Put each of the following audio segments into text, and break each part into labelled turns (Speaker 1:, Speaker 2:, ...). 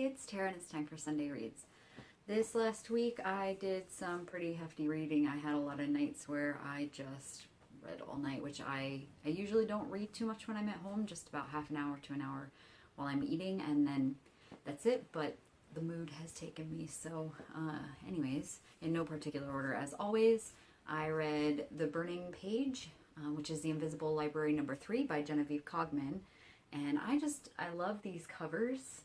Speaker 1: it's Tara and it's time for Sunday Reads. This last week I did some pretty hefty reading. I had a lot of nights where I just read all night, which I usually don't read too much when I'm at home, just about half an hour to an hour while I'm eating, and then that's it, but the mood has taken me. So anyways, in no particular order as always, I read The Burning Page, which is The Invisible Library number 3 by Genevieve Cogman, and I love these covers.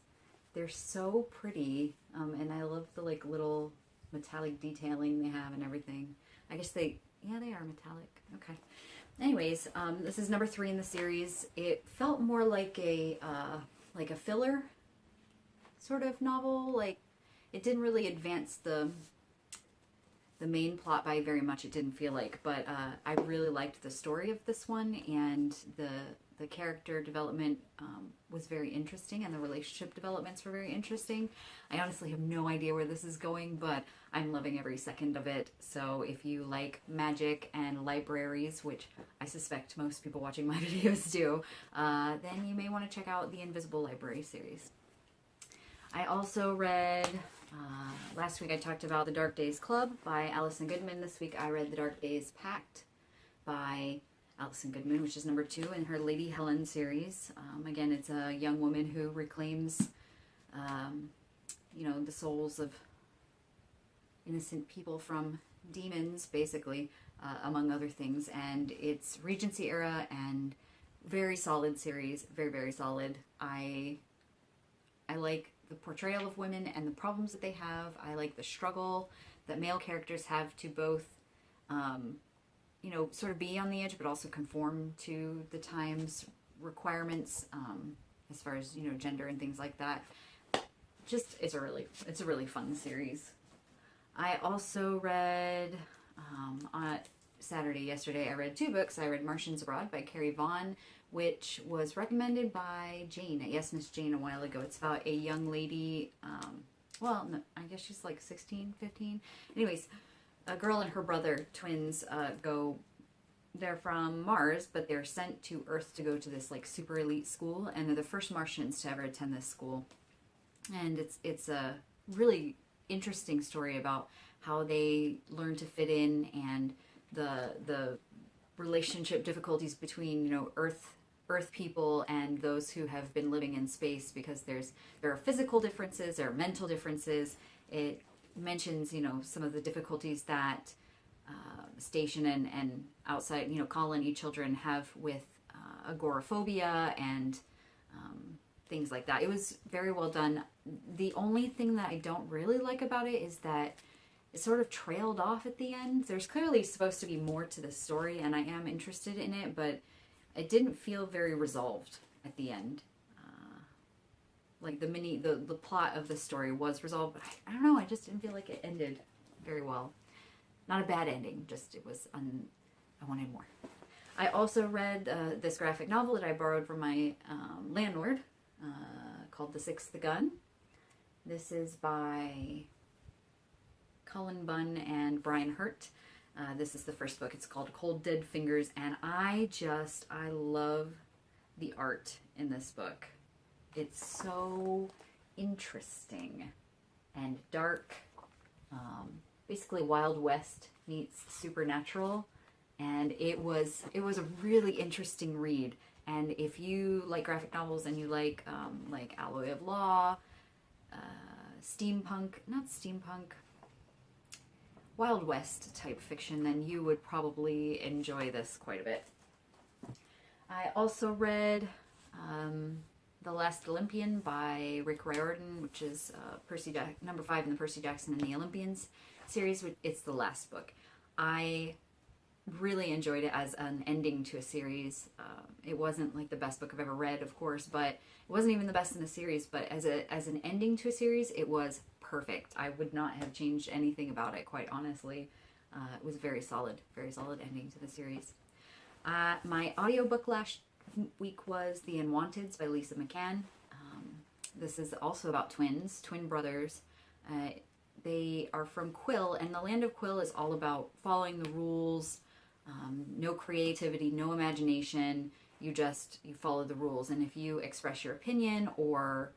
Speaker 1: They're so pretty, and I love the like little metallic detailing they have and everything. I guess they are metallic. Okay. Anyways, this is number 3 in the series. It felt more like a filler sort of novel. Like, it didn't really advance the main plot by very much, it didn't feel like, but I really liked the story of this one, and the character development was very interesting, and the relationship developments were very interesting. I honestly have no idea where this is going, but I'm loving every second of it. So if you like magic and libraries, which I suspect most people watching my videos do, then you may want to check out the Invisible Library series. I also read, last week I talked about The Dark Days Club by Alison Goodman. This week I read The Dark Days Pact by Alison Goodman, which is number 2 in her Lady Helen series. Again, it's a young woman who reclaims, the souls of innocent people from demons, basically, among other things. And it's Regency era and very solid series, very, very solid. I like the portrayal of women and the problems that they have. I like the struggle that male characters have to both, sort of be on the edge, but also conform to the times requirements, as far as, gender and things like that. Just, it's a really fun series. I also read, on yesterday, I read 2 books. I read Martians Abroad by Carrie Vaughn, which was recommended by Jane at Yes Miss Jane a while ago. It's about a young lady, no, I guess she's like 16, 15. Anyways, a girl and her brother, twins, they're from Mars, but they're sent to Earth to go to this like super elite school, and they're the first Martians to ever attend this school. And it's a really interesting story about how they learn to fit in, and the relationship difficulties between, Earth people and those who have been living in space, because there are physical differences, there are mental differences. It mentions, some of the difficulties that station and outside, colony children have with agoraphobia and things like that. It was very well done. The only thing that I don't really like about it is that it sort of trailed off at the end. There's clearly supposed to be more to the story, and I am interested in it, but it didn't feel very resolved at the end. Like the plot of the story was resolved, but I don't know, I just didn't feel like it ended very well. Not a bad ending, just I wanted more. I also read this graphic novel that I borrowed from my landlord, called The Sixth Gun. This is by Cullen, Bunn, and Brian Hurtt. This is the first book. It's called Cold Dead Fingers, and I love the art in this book. It's so interesting and dark. Basically Wild West meets supernatural, and it was a really interesting read. And if you like graphic novels and you like Alloy of Law, Wild West type fiction, then you would probably enjoy this quite a bit. I also read The Last Olympian by Riordan, which is number 5 in the Percy Jackson and the Olympians series. It's the last book. I really enjoyed it as an ending to a series. It wasn't like the best book I've ever read, of course, but it wasn't even the best in the series. But as an ending to a series, it was perfect. I would not have changed anything about it, quite honestly. It was very solid ending to the series. My audiobook last week was The Unwanteds by Lisa McCann. This is also about twin brothers. They are from Quill, and the land of Quill is all about following the rules, no creativity, no imagination. You follow the rules, and if you express your opinion or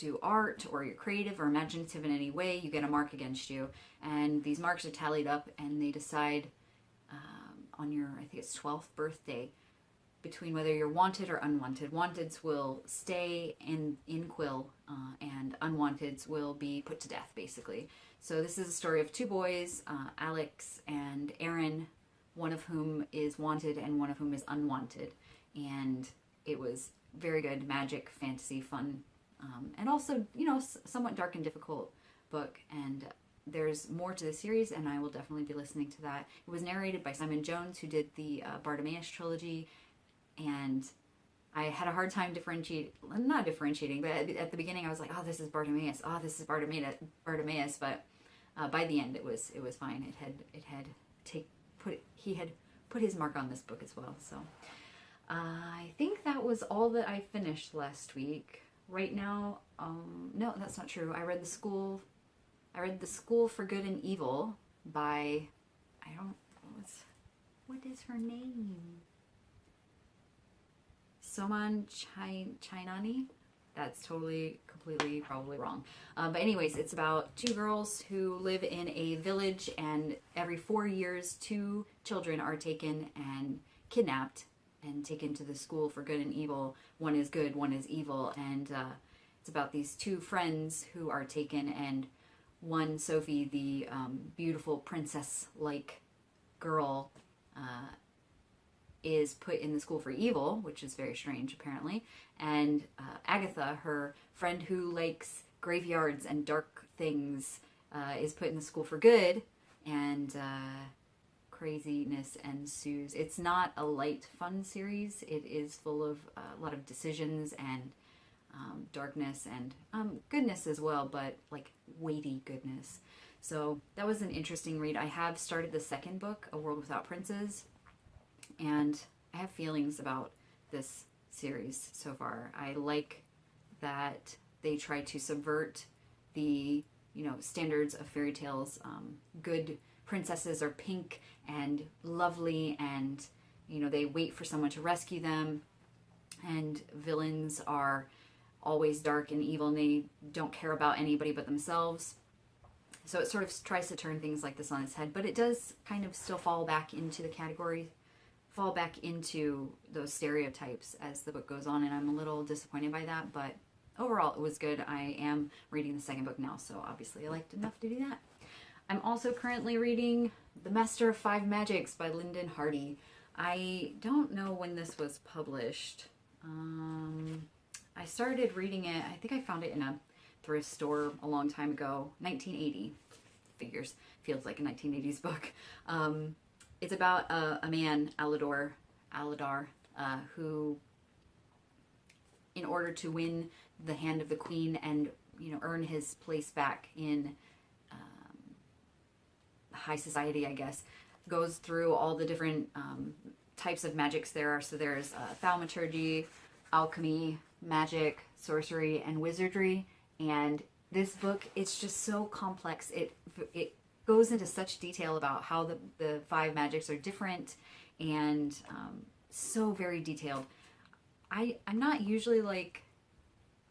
Speaker 1: do art or you're creative or imaginative in any way, you get a mark against you. And these marks are tallied up, and they decide on your, I think it's 12th birthday, between whether you're wanted or unwanted. Wanteds will stay in Quill, and unwanteds will be put to death, basically. So this is a story of two boys, Alex and Aaron, one of whom is wanted and one of whom is unwanted. And it was very good, magic, fantasy, fun, and also, you know, somewhat dark and difficult book. And there's more to the series, and I will definitely be listening to that. It was narrated by Simon Jones, who did the Bartimaeus trilogy, and I had a hard time not differentiating, but at the beginning I was like, oh, this is Bartimaeus, oh, this is Bartimaeus, but by the end it was fine. He had put his mark on this book as well. So I think that was all that I finished last week. Right now, no, that's not true. I read The School for Good and Evil by, what is her name? Soman Chainani. That's totally, completely, probably wrong. But anyways, it's about two girls who live in a village, and every 4 years, two children are taken and kidnapped and taken to the school for good and evil. One is good, one is evil, and it's about these two friends who are taken, and one, Sophie, the beautiful princess-like girl, is put in the school for evil, which is very strange, apparently. And Agatha, her friend who likes graveyards and dark things, is put in the school for good, and craziness ensues. It's not a light, fun series. It is full of a lot of decisions and darkness and goodness as well, but like weighty goodness. So that was an interesting read. I have started the second book, A World Without Princes, and I have feelings about this series so far. I like that they try to subvert the, standards of fairy tales. Good princesses are pink and lovely, and, they wait for someone to rescue them. And villains are always dark and evil, and they don't care about anybody but themselves. So it sort of tries to turn things like this on its head, but it does kind of still fall back into those stereotypes as the book goes on, and I'm a little disappointed by that, but overall it was good. I am reading the second book now, so obviously I liked enough to do that. I'm also currently reading The Master of Five Magics by Lyndon Hardy. I don't know when this was published. I started reading it, I think I found it in a thrift store a long time ago, 1980. Feels like a 1980s book. It's about a man, Aladar, who, in order to win the hand of the queen and earn his place back in high society, I guess, goes through all the different types of magics there are. So there's thaumaturgy, alchemy, magic, sorcery, and wizardry. And this book, it's just so complex. It goes into such detail about how the five magics are different, and so very detailed. I'm not usually like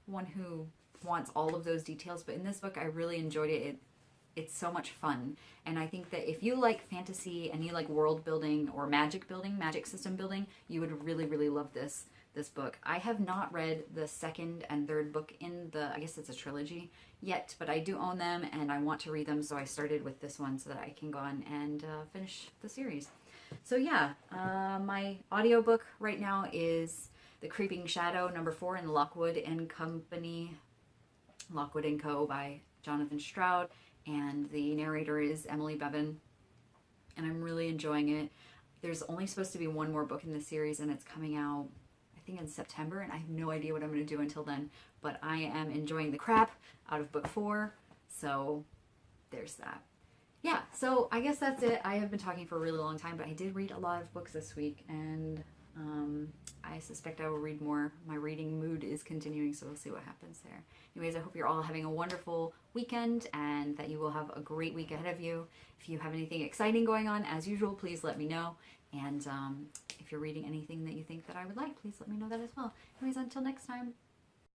Speaker 1: one who wants all of those details, but in this book I really enjoyed it. It's so much fun, and I think that if you like fantasy and you like world building or magic system building, you would really, really love this book. I have not read the second and third book in I guess it's a trilogy yet, but I do own them and I want to read them, so I started with this one so that I can go on and finish the series. So yeah, my audiobook right now is The Creeping Shadow, number 4 in Lockwood and Company, Lockwood & Co. by Jonathan Stroud, and the narrator is Emily Bevan, and I'm really enjoying it. There's only supposed to be one more book in the series, and it's coming out I think in September, and I have no idea what I'm going to do until then, but I am enjoying the crap out of book 4, so there's that. Yeah, so I guess that's it. I have been talking for a really long time, but I did read a lot of books this week, and I suspect I will read more. My reading mood is continuing, so we'll see what happens there. Anyways, I hope you're all having a wonderful weekend and that you will have a great week ahead of you. If you have anything exciting going on, as usual, please let me know. And if you're reading anything that you think that I would like, please let me know that as well. Anyways, until next time.